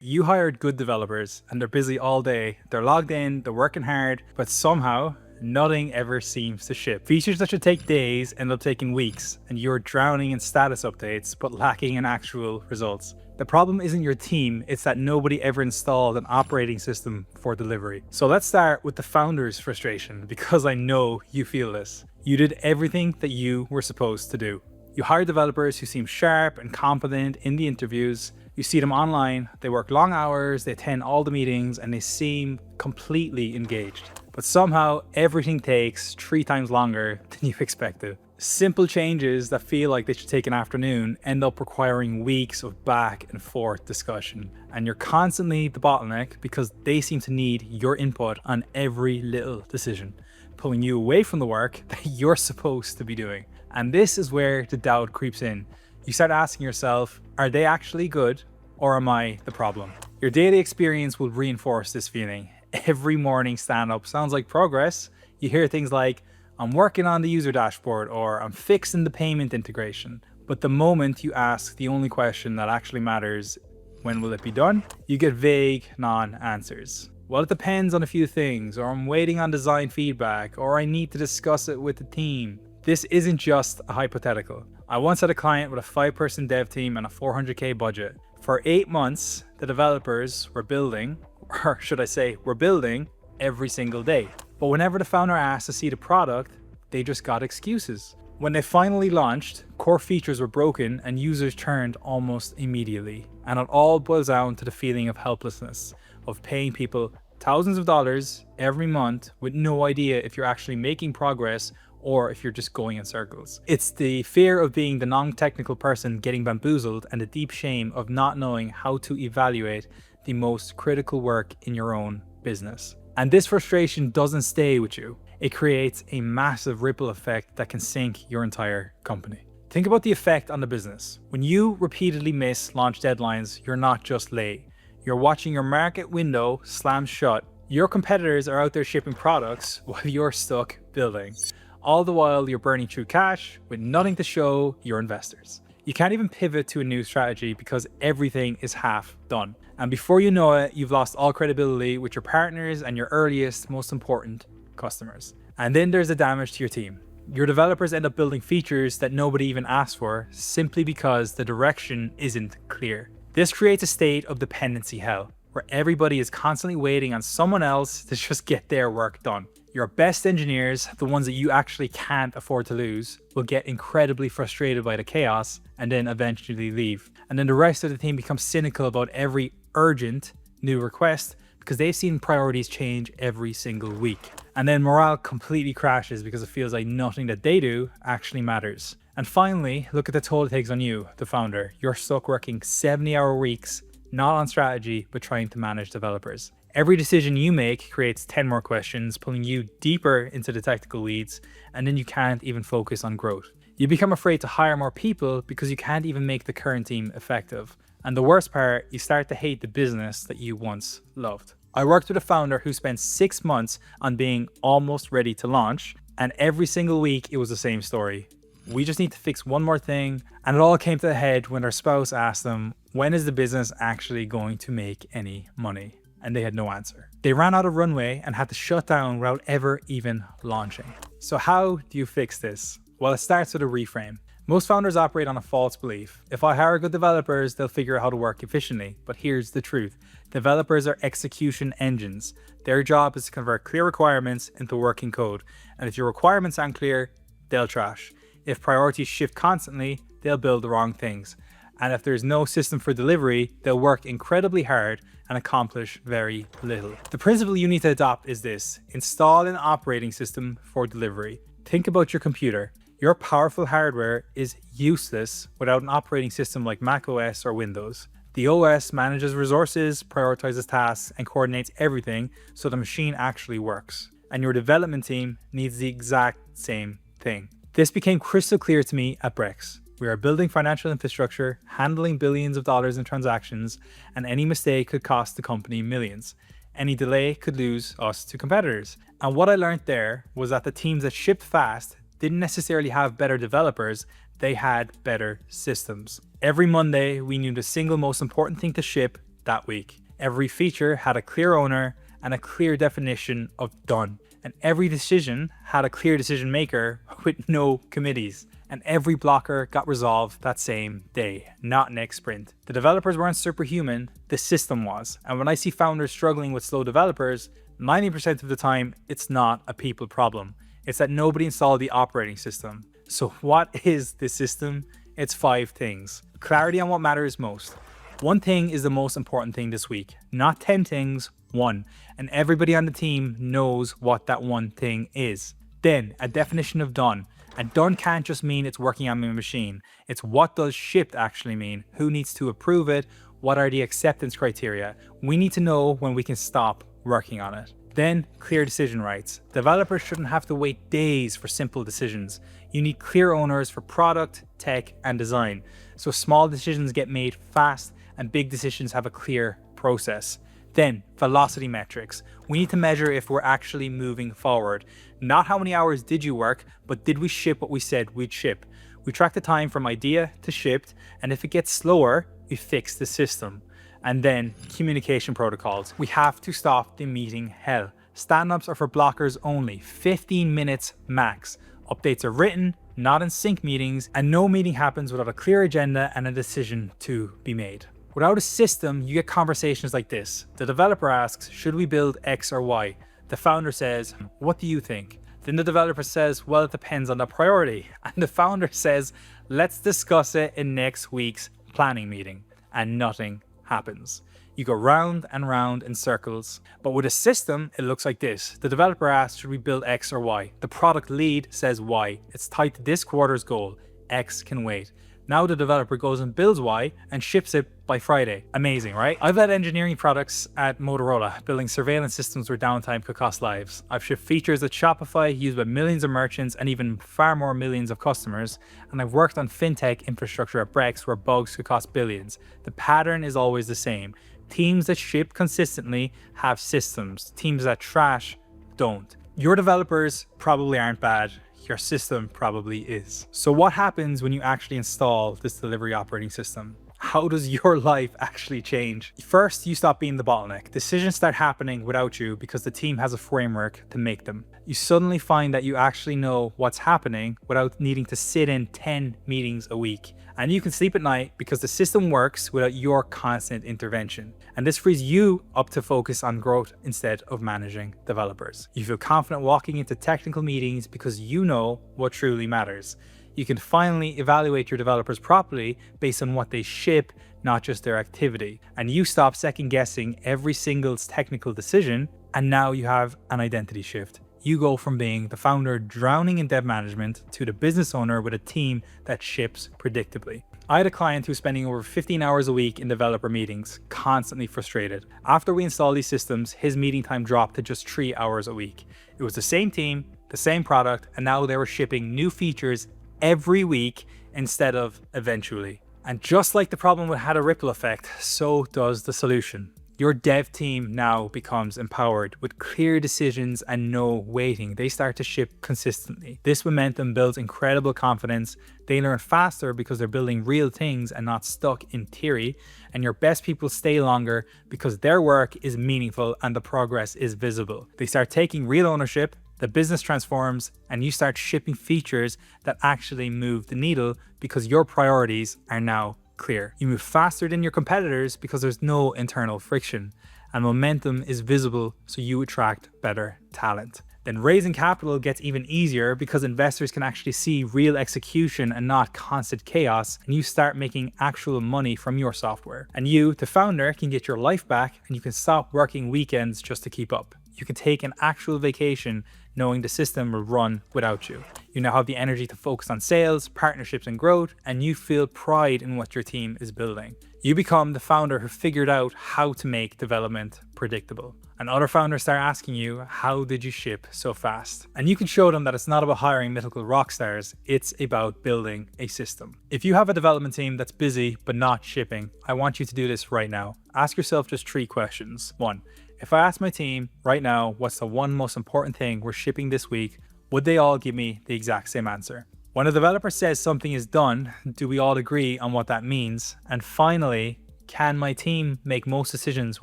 You hired good developers and they're busy all day. They're logged in, they're working hard, but somehow nothing ever seems to ship. Features that should take days end up taking weeks, and you're drowning in status updates but lacking in actual results. The problem isn't your team, it's that nobody ever installed an operating system for delivery. So let's start with the founder's frustration, because I know you feel this. You did everything that you were supposed to do. You hire developers who seem sharp and competent in the interviews. You see them online, they work long hours, they attend all the meetings, and they seem completely engaged. But somehow everything takes 3 times longer than you expected. Simple changes that feel like they should take an afternoon end up requiring weeks of back and forth discussion. And you're constantly the bottleneck because they seem to need your input on every little decision, pulling you away from the work that you're supposed to be doing. And this is where the doubt creeps in. You start asking yourself, are they actually good or am I the problem? Your daily experience will reinforce this feeling. Every morning stand-up sounds like progress. You hear things like, I'm working on the user dashboard, or I'm fixing the payment integration. But the moment you ask the only question that actually matters, when will it be done? You get vague non-answers. Well, it depends on a few things, or I'm waiting on design feedback, or I need to discuss it with the team. This isn't just a hypothetical. I once had a client with a 5-person dev team and a $400K budget. For 8 months, the developers were building, or should I say, were building every single day. But whenever the founder asked to see the product, they just got excuses. When they finally launched, core features were broken and users turned almost immediately. And it all boils down to the feeling of helplessness, of paying people thousands of dollars every month with no idea if you're actually making progress or if you're just going in circles. It's the fear of being the non-technical person getting bamboozled and the deep shame of not knowing how to evaluate the most critical work in your own business. And this frustration doesn't stay with you. It creates a massive ripple effect that can sink your entire company. Think about the effect on the business. When you repeatedly miss launch deadlines, you're not just late. You're watching your market window slam shut. Your competitors are out there shipping products while you're stuck building. All the while you're burning through cash with nothing to show your investors. You can't even pivot to a new strategy because everything is half done. And before you know it, you've lost all credibility with your partners and your earliest, most important customers. And then there's the damage to your team. Your developers end up building features that nobody even asked for simply because the direction isn't clear. This creates a state of dependency hell, where everybody is constantly waiting on someone else to just get their work done. Your best engineers, the ones that you actually can't afford to lose, will get incredibly frustrated by the chaos and then eventually leave. And then the rest of the team becomes cynical about every urgent new request because they've seen priorities change every single week. And then morale completely crashes because it feels like nothing that they do actually matters. And finally, look at the toll it takes on you, the founder. You're stuck working 70-hour weeks, not on strategy, but trying to manage developers. Every decision you make creates 10 more questions, pulling you deeper into the technical weeds, and then you can't even focus on growth. You become afraid to hire more people because you can't even make the current team effective. And the worst part, you start to hate the business that you once loved. I worked with a founder who spent 6 months on being almost ready to launch, and every single week it was the same story. We just need to fix one more thing, and it all came to a head when their spouse asked them, when is the business actually going to make any money? And they had no answer. They ran out of runway and had to shut down without ever even launching. So how do you fix this? Well, it starts with a reframe. Most founders operate on a false belief. If I hire good developers, they'll figure out how to work efficiently. But here's the truth. Developers are execution engines. Their job is to convert clear requirements into working code. And if your requirements aren't clear, they'll trash. If priorities shift constantly, they'll build the wrong things. And if there's no system for delivery, they'll work incredibly hard and accomplish very little. The principle you need to adopt is this: install an operating system for delivery. Think about your computer. Your powerful hardware is useless without an operating system like macOS or Windows. The OS manages resources, prioritizes tasks, and coordinates everything so the machine actually works. And your development team needs the exact same thing. This became crystal clear to me at Brex. We are building financial infrastructure, handling billions of dollars in transactions, and any mistake could cost the company millions. Any delay could lose us to competitors. And what I learned there was that the teams that shipped fast didn't necessarily have better developers, they had better systems. Every Monday, we knew the single most important thing to ship that week. Every feature had a clear owner and a clear definition of done. And every decision had a clear decision maker with no committees. And every blocker got resolved that same day, not next sprint. The developers weren't superhuman, the system was. And when I see founders struggling with slow developers, 90% of the time, it's not a people problem. It's that nobody installed the operating system. So what is the system? It's 5 things. Clarity on what matters most. One thing is the most important thing this week, not 10 things, 1. And everybody on the team knows what that one thing is. Then a definition of done. And done can't just mean it's working on my machine. It's what does shipped actually mean? Who needs to approve it? What are the acceptance criteria? We need to know when we can stop working on it. Then clear decision rights. Developers shouldn't have to wait days for simple decisions. You need clear owners for product, tech, and design. So small decisions get made fast and big decisions have a clear process. Then velocity metrics. We need to measure if we're actually moving forward. Not how many hours did you work, but did we ship what we said we'd ship? We track the time from idea to shipped, and if it gets slower, we fix the system. And then communication protocols. We have to stop the meeting hell. Stand-ups are for blockers only, 15 minutes max. Updates are written, not in sync meetings, and no meeting happens without a clear agenda and a decision to be made. Without a system, you get conversations like this. The developer asks, should we build X or Y? The founder says, what do you think? Then the developer says, well, it depends on the priority. And the founder says, let's discuss it in next week's planning meeting. And nothing happens. You go round and round in circles. But with a system, it looks like this. The developer asks, should we build X or Y? The product lead says Y. It's tied to this quarter's goal. X can wait. Now the developer goes and builds Y and ships it by Friday. Amazing, right? I've led engineering products at Motorola, building surveillance systems where downtime could cost lives. I've shipped features at Shopify used by millions of merchants and even far more millions of customers. And I've worked on fintech infrastructure at Brex where bugs could cost billions. The pattern is always the same. Teams that ship consistently have systems. Teams that trash don't. Your developers probably aren't bad. Your system probably is. So what happens when you actually install this delivery operating system? How does your life actually change? First, you stop being the bottleneck. Decisions start happening without you because the team has a framework to make them. You suddenly find that you actually know what's happening without needing to sit in 10 meetings a week. And you can sleep at night because the system works without your constant intervention. And this frees you up to focus on growth instead of managing developers. You feel confident walking into technical meetings because you know what truly matters. You can finally evaluate your developers properly based on what they ship, not just their activity. And you stop second guessing every single technical decision, and now you have an identity shift. You go from being the founder drowning in dev management to the business owner with a team that ships predictably. I had a client who was spending over 15 hours a week in developer meetings, constantly frustrated. After we installed these systems, his meeting time dropped to just 3 hours a week. It was the same team, the same product, and now they were shipping new features every week instead of eventually. And just like the problem had a ripple effect, so does the solution. Your dev team now becomes empowered with clear decisions and no waiting. They start to ship consistently. This momentum builds incredible confidence. They learn faster because they're building real things and not stuck in theory. And your best people stay longer because their work is meaningful and the progress is visible. They start taking real ownership, the business transforms, and you start shipping features that actually move the needle because your priorities are now clear. You move faster than your competitors because there's no internal friction, and momentum is visible, so you attract better talent. Then raising capital gets even easier because investors can actually see real execution and not constant chaos, and you start making actual money from your software. And you, the founder, can get your life back and you can stop working weekends just to keep up. You can take an actual vacation knowing the system will run without you. You now have the energy to focus on sales, partnerships, and growth, and you feel pride in what your team is building. You become the founder who figured out how to make development predictable. And other founders start asking you, how did you ship so fast? And you can show them that it's not about hiring mythical rock stars, it's about building a system. If you have a development team that's busy but not shipping, I want you to do this right now. Ask yourself just 3 questions. 1. If I ask my team right now, what's the one most important thing we're shipping this week, would they all give me the exact same answer? When a developer says something is done, do we all agree on what that means? And finally, can my team make most decisions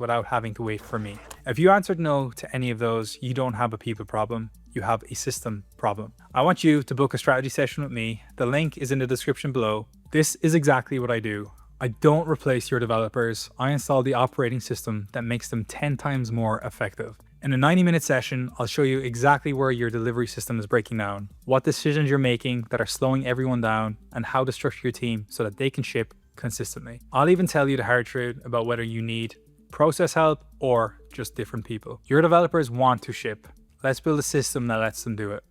without having to wait for me? If you answered no to any of those, you don't have a people problem, you have a system problem. I want you to book a strategy session with me. The link is in the description below. This is exactly what I do. I don't replace your developers. I install the operating system that makes them 10 times more effective. In a 90-minute session, I'll show you exactly where your delivery system is breaking down, what decisions you're making that are slowing everyone down, and how to structure your team so that they can ship consistently. I'll even tell you the hard truth about whether you need process help or just different people. Your developers want to ship. Let's build a system that lets them do it.